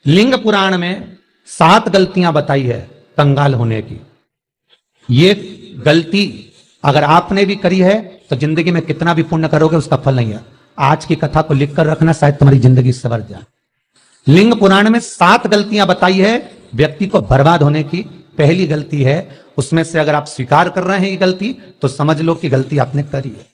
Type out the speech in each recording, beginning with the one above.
लिंग पुराण में 7 गलतियां बताई है कंगाल होने की। ये गलती अगर आपने भी करी है तो जिंदगी में कितना भी पुण्य करोगे उसका फल नहीं है। आज की कथा को लिखकर रखना, शायद तुम्हारी जिंदगी संवर जाए। लिंग पुराण में 7 गलतियां बताई है व्यक्ति को बर्बाद होने की। पहली गलती है, उसमें से अगर आप स्वीकार कर रहे हैं ये गलती तो समझ लो कि गलती आपने करी है।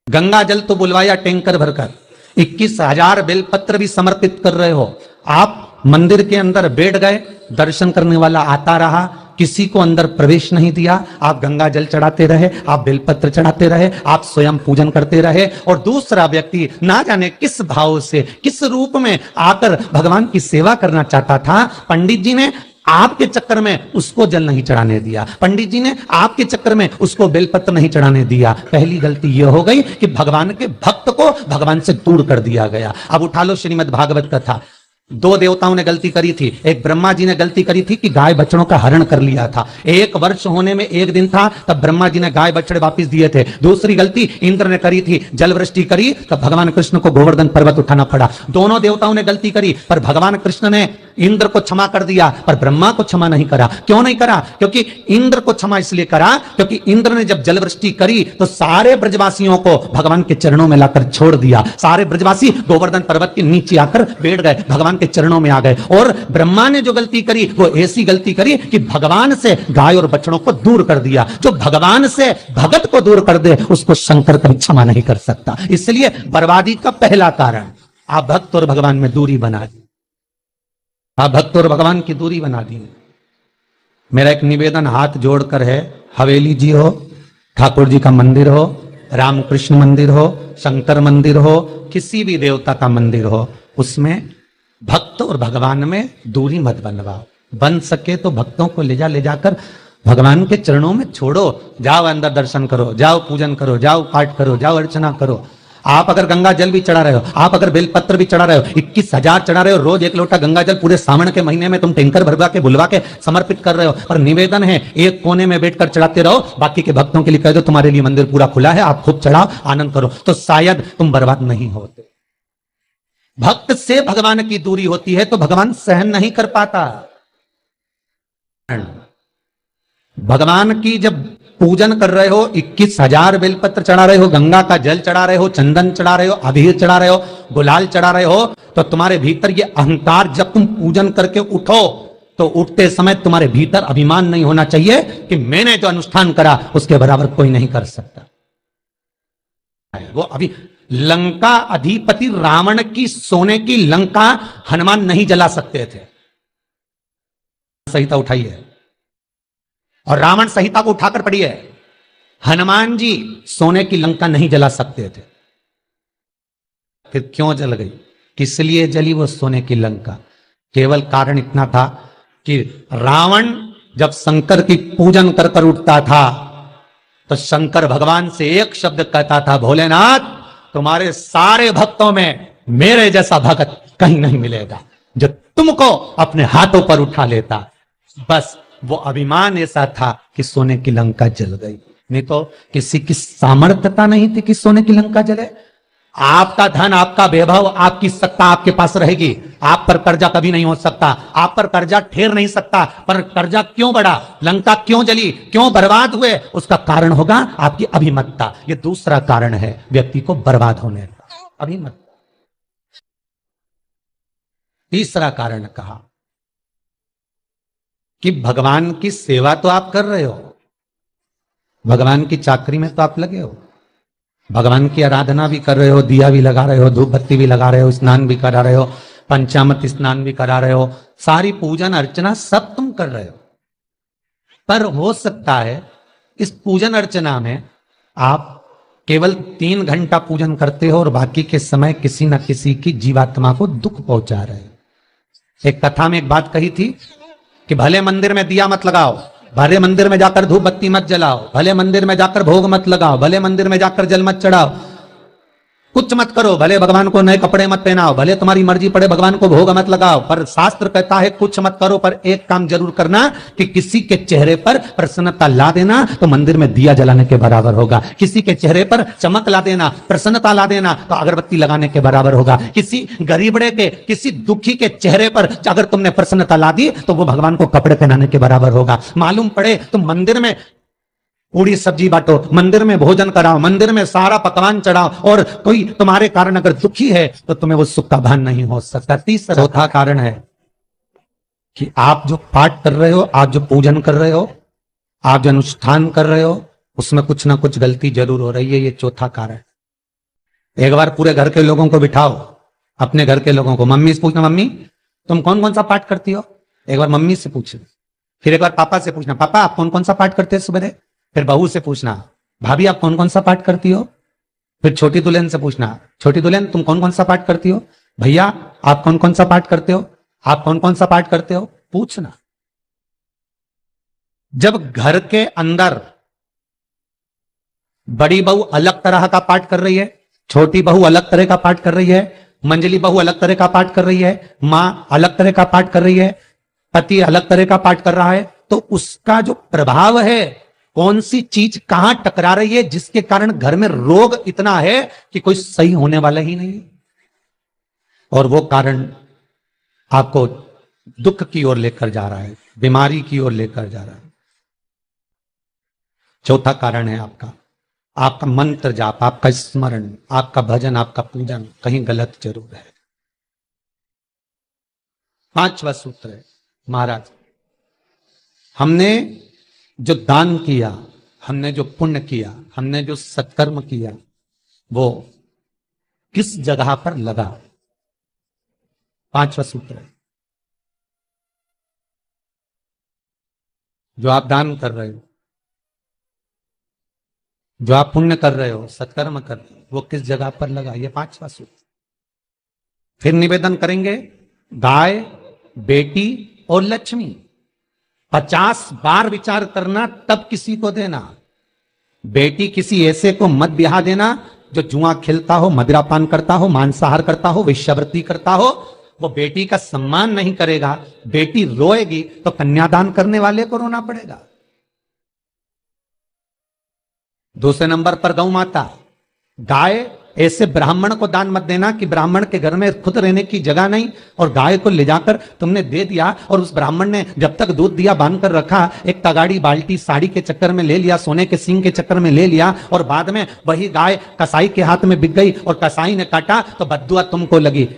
गंगा जल तो बुलवाया टैंकर भरकर, 21,000 बेलपत्र भी समर्पित कर रहे हो। आप मंदिर के अंदर बैठ गए, दर्शन करने वाला आता रहा, किसी को अंदर प्रवेश नहीं दिया। आप गंगा जल चढ़ाते रहे, आप बेलपत्र चढ़ाते रहे, आप स्वयं पूजन करते रहे, और दूसरा व्यक्ति ना जाने किस भाव से, किस रूप में आकर भगवान की सेवा करना चाहता था। पंडित जी ने आपके चक्कर में उसको जल नहीं चढ़ाने दिया, पंडित जी ने आपके चक्कर में उसको बेलपत्र नहीं चढ़ाने दिया। पहली गलती यह हो गई कि भगवान के भक्त को भगवान से दूर कर दिया गया। अब उठा लो श्रीमद् भागवत कथा। 2 देवताओं ने गलती करी थी। एक ब्रह्मा जी ने गलती करी थी कि गाय बछड़ों का हरण कर लिया था। 1 वर्ष होने में 1 दिन था तब ब्रह्मा जी ने गाय बछड़े वापस दिए थे। दूसरी गलती इंद्र ने करी थी, जल वृष्टि करी तब भगवान कृष्ण को गोवर्धन पर्वत उठाना पड़ा। दोनों देवताओं ने गलती करी पर भगवान कृष्ण ने इंद्र को क्षमा कर दिया पर ब्रह्मा को क्षमा नहीं करा। क्यों नहीं करा? क्योंकि इंद्र को क्षमा इसलिए करा क्योंकि इंद्र ने जब जल वृष्टि करी तो सारे ब्रजवासियों को भगवान के चरणों में लाकर छोड़ दिया। सारे ब्रजवासी गोवर्धन पर्वत के नीचे आकर बैठ गए, भगवान के चरणों में आ गए। और ब्रह्मा ने जो गलती करी वो ऐसी गलती करी कि भगवान से गाय और बछड़ों को दूर कर दिया। जो भगवान से भगत को दूर कर दे उसको शंकर कभी क्षमा नहीं कर सकता। इसलिए बर्बादी का पहला कारण आप भक्त और भगवान में दूरी बना दी। आप भक्त और भगवान की दूरी बना दी। मेरा एक निवेदन हाथ जोड़कर है, हवेली जी हो, ठाकुर जी का मंदिर हो, रामकृष्ण मंदिर हो, शंकर मंदिर हो, किसी भी देवता का मंदिर हो, उसमें भक्त और भगवान में दूरी मत बनवाओ। बन सके तो भक्तों को ले जाकर भगवान के चरणों में छोड़ो। जाओ अंदर दर्शन करो, जाओ पूजन करो, जाओ पाठ करो, जाओ अर्चना करो। आप अगर गंगा जल भी चढ़ा रहे हो, आप अगर बेलपत्र भी चढ़ा रहे हो, 21,000 चढ़ा रहे हो, रोज 1 लोटा गंगा जल पूरे सावन के महीने में तुम टैंकर भरवा के बुलवा के समर्पित कर रहे हो। और निवेदन है एक कोने में बैठकर चढ़ाते रहो, बाकी के भक्तों के लिए कह दो तुम्हारे लिए मंदिर पूरा खुला है, आप खूब चढ़ाओ, आनंद करो, तो शायद तुम बर्बाद नहीं होते। भक्त से भगवान की दूरी होती है तो भगवान सहन नहीं कर पाता। भगवान की जब पूजन कर रहे हो, 21,000 बेलपत्र चढ़ा रहे हो, गंगा का जल चढ़ा रहे हो, चंदन चढ़ा रहे हो, अबीर चढ़ा रहे हो, गुलाल चढ़ा रहे हो, तो तुम्हारे भीतर ये अहंकार, जब तुम पूजन करके उठो तो उठते समय तुम्हारे भीतर अभिमान नहीं होना चाहिए कि मैंने जो अनुष्ठान करा उसके बराबर कोई नहीं कर सकता। वो अभी लंका अधिपति रावण की सोने की लंका हनुमान नहीं जला सकते थे। संहिता उठाई है और रावण संहिता को उठाकर पड़ी है। हनुमान जी सोने की लंका नहीं जला सकते थे। फिर क्यों जल गई? किस लिए जली वो सोने की लंका? केवल कारण इतना था कि रावण जब शंकर की पूजन कर कर उठता था तो शंकर भगवान से एक शब्द कहता था, भोलेनाथ तुम्हारे सारे भक्तों में मेरे जैसा भक्त कहीं नहीं मिलेगा जो तुमको अपने हाथों पर उठा लेता। बस वो अभिमान ऐसा था कि सोने की लंका जल गई, नहीं तो किसी की सामर्थ्यता नहीं थी कि सोने की लंका जले। आपका धन, आपका वैभव, आपकी सत्ता आपके पास रहेगी, आप पर कर्जा कभी नहीं हो सकता, आप पर कर्जा ठहर नहीं सकता। पर कर्जा क्यों बढ़ा, लंका क्यों जली, क्यों बर्बाद हुए, उसका कारण होगा आपकी अभिमत्ता। ये दूसरा कारण है व्यक्ति को बर्बाद होने का, अभिमत्ता। तीसरा कारण कहा कि भगवान की सेवा तो आप कर रहे हो, भगवान की चाकरी में तो आप लगे हो, भगवान की आराधना भी कर रहे हो, दिया भी लगा रहे हो, धूप बत्ती भी लगा रहे हो, स्नान भी करा रहे हो, पंचामृत स्नान भी करा रहे हो, सारी पूजन अर्चना सब तुम कर रहे हो। पर हो सकता है इस पूजन अर्चना में आप केवल 3 घंटा पूजन करते हो और बाकी के समय किसी न किसी की जीवात्मा को दुख पहुंचा रहे हो। एक कथा में एक बात कही थी कि भले मंदिर में दिया मत लगाओ, भले मंदिर में जाकर धूप बत्ती मत जलाओ, भले मंदिर में जाकर भोग मत लगाओ, भले मंदिर में जाकर जल मत चढ़ाओ, कुछ मत करो, भले भगवान को नए कपड़े मत पहनाओ, भले तुम्हारी मर्जी पड़े भगवान को भोग मत लगाओ, पर शास्त्र कहता है कुछ मत करो, पर एक काम जरूर करना कि किसी के चेहरे पर प्रसन्नता ला देना तो मंदिर में दिया जलाने के बराबर होगा। किसी के चेहरे पर चमक ला देना, प्रसन्नता ला देना तो अगरबत्ती लगाने के बराबर होगा। किसी गरीबड़े के, किसी दुखी के चेहरे पर अगर तुमने प्रसन्नता ला दी तो वो भगवान को कपड़े पहनाने के बराबर होगा। मालूम पड़े तुम मंदिर में पूरी सब्जी बांटो, मंदिर में भोजन कराओ, मंदिर में सारा पकवान चढ़ाओ, और कोई तुम्हारे कारण अगर दुखी है तो तुम्हें वो सुख का भान नहीं हो सकता। तीसरा चौथा कारण है कि आप जो पाठ कर रहे हो, आप जो पूजन कर रहे हो, आप जो अनुष्ठान कर रहे हो, उसमें कुछ ना कुछ गलती जरूर हो रही है। ये चौथा कारण। एक बार पूरे घर के लोगों को बिठाओ, अपने घर के लोगों को, मम्मी से पूछना, मम्मी तुम कौन कौन सा पाठ करती हो? एक बार मम्मी से पूछना, फिर एक बार पापा से पूछना, पापा आप कौन कौन सा पाठ करते हैं सुबह? फिर बहू से पूछना, भाभी आप कौन कौन सा पाठ करती हो? फिर छोटी दुल्हन से पूछना, छोटी दुल्हन तुम कौन कौन सा पाठ करती हो? भैया आप कौन कौन सा पाठ करते हो? आप कौन कौन सा पाठ करते हो? पूछना। जब घर के अंदर बड़ी बहू अलग तरह का पाठ कर रही है, छोटी बहू अलग तरह का पाठ कर रही है, मंजली बहू अलग तरह का पाठ कर रही है, मां अलग तरह का पाठ कर रही है, पति अलग तरह का पाठ कर रहा है, तो उसका जो प्रभाव है, कौन सी चीज कहां टकरा रही है, जिसके कारण घर में रोग इतना है कि कोई सही होने वाला ही नहीं। और वो कारण आपको दुख की ओर लेकर जा रहा है, बीमारी की ओर लेकर जा रहा है। चौथा कारण है आपका मंत्र जाप, आपका स्मरण, आपका भजन, आपका पूजन कहीं गलत जरूर है। पांचवा सूत्र है, महाराज हमने जो दान किया, हमने जो पुण्य किया, हमने जो सत्कर्म किया, वो किस जगह पर लगा? पांचवा सूत्र है। जो आप दान कर रहे हो, जो आप पुण्य कर रहे हो, सत्कर्म कर रहे हो, वो किस जगह पर लगा? ये पांचवा सूत्र। फिर निवेदन करेंगे, गाय, बेटी और लक्ष्मी 50 बार विचार करना, तब किसी को देना। बेटी किसी ऐसे को मत ब्याह देना जो जुआ खेलता हो, मदिरापान करता हो, मांसाहार करता हो, वेश्यावृत्ति करता हो। वो बेटी का सम्मान नहीं करेगा। बेटी रोएगी तो कन्यादान करने वाले को रोना पड़ेगा। दूसरे नंबर पर गौ माता, गाय ऐसे ब्राह्मण को दान मत देना कि ब्राह्मण के घर में खुद रहने की जगह नहीं, और गाय को ले जाकर तुमने दे दिया, और उस ब्राह्मण ने जब तक दूध दिया बांध कर रखा, एक तगाड़ी बाल्टी साड़ी के चक्कर में ले लिया, सोने के सींग के चक्कर में ले लिया, और बाद में वही गाय कसाई के हाथ में बिक गई और कसाई ने काटा तो बद्दुआ तुमको लगी।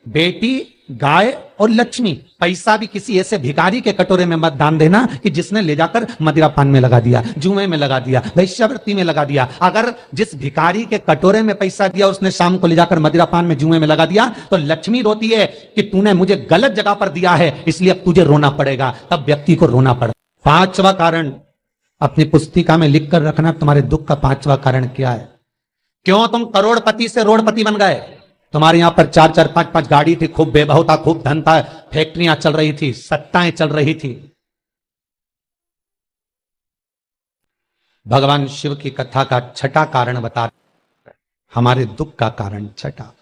बेटी, गाय और लक्ष्मी, पैसा भी किसी ऐसे भिखारी के कटोरे में मत दान देना कि जिसने ले जाकर मदिरापान में लगा दिया, जुए में लगा दिया, वेश्यावृत्ति में लगा दिया। अगर जिस भिखारी के कटोरे में पैसा दिया उसने शाम को ले जाकर मदिरापान में, जुए में लगा दिया, तो लक्ष्मी रोती है कि तूने मुझे गलत जगह पर दिया है, इसलिए अब तुझे रोना पड़ेगा। तब व्यक्ति को रोना पड़ेगा। पांचवा कारण अपनी पुस्तिका में लिख कर रखना, तुम्हारे दुख का पांचवा कारण क्या है। क्यों तुम करोड़पति से रोड़पति बन गए? तुम्हारे यहां पर 4-4, 5-5 गाड़ी थी, खूब वैभव था, खूब धन था, फैक्ट्रियां चल रही थी, सत्ताएं चल रही थी। भगवान शिव की कथा का छठा कारण बता, हमारे दुख का कारण छठा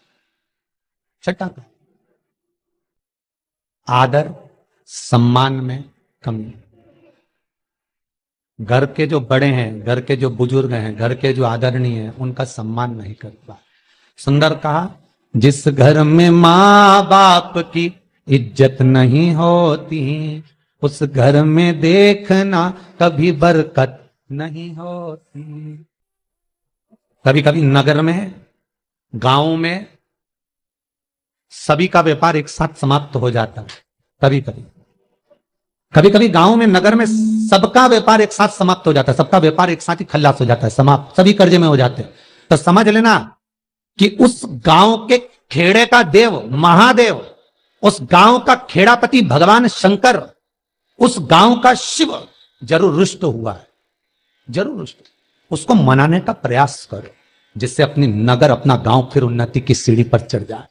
आदर सम्मान में कमी। घर के जो बड़े हैं, घर के जो बुजुर्ग हैं, घर के जो आदरणीय हैं, उनका सम्मान नहीं करता। सुंदर कहा, जिस घर में माँ बाप की इज्जत नहीं होती, उस घर में देखना कभी बरकत नहीं होती। कभी कभी नगर में, गांव में सभी का व्यापार एक साथ समाप्त हो जाता है। कभी कभी गांव में, नगर में सबका व्यापार एक साथ समाप्त हो जाता है, सबका व्यापार एक साथ ही खल्लास हो जाता है, समाप्त, सभी कर्जे में हो जाते हैं। तो समझ लेना कि उस गांव के खेड़े का देव महादेव, उस गांव का खेड़ापति भगवान शंकर, उस गांव का शिव जरूर रुष्ट हुआ है, जरूर रुष्ट। उसको मनाने का प्रयास करो, जिससे अपनी नगर, अपना गांव फिर उन्नति की सीढ़ी पर चढ़ जाए।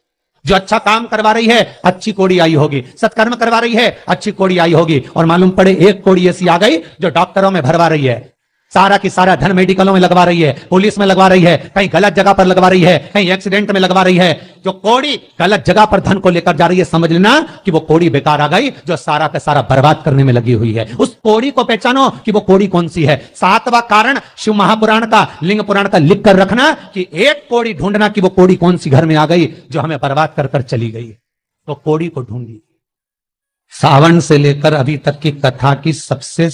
जो अच्छा काम करवा रही है, अच्छी कोड़ी आई होगी, सत्कर्म करवा रही है, अच्छी कोड़ी आई होगी, और मालूम पड़े एक कोड़ी ऐसी आ गई जो डॉक्टरों में भरवा रही है, सारा की सारा धन मेडिकलों में लगवा रही है, पुलिस में लगवा रही है, कहीं गलत जगह पर लगवा रही है, कहीं एक्सीडेंट में लगवा रही है। जो कौड़ी गलत जगह पर धन को लेकर जा रही है, समझ लेना कि वो कौड़ी बेकार आ गई, जो सारा का सारा बर्बाद करने में लगी हुई है। उस कौड़ी को पहचानो कि वो कौड़ी कौन सी है। सातवां कारण शिव महापुराण का, लिंग पुराण का लिख कर रखना कि एक कौड़ी ढूंढना कि वो कौड़ी कौन सी घर में आ गई जो हमें बर्बाद कर कर चली गई। तो कौड़ी को ढूंढी। सावन से लेकर अभी तक की कथा की सबसे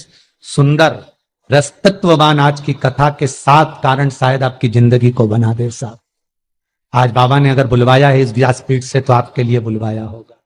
सुंदर रसतत्ववान आज की कथा के 7 कारण शायद आपकी जिंदगी को बना दे साहब। आज बाबा ने अगर बुलवाया है इस व्यासपीठ से तो आपके लिए बुलवाया होगा।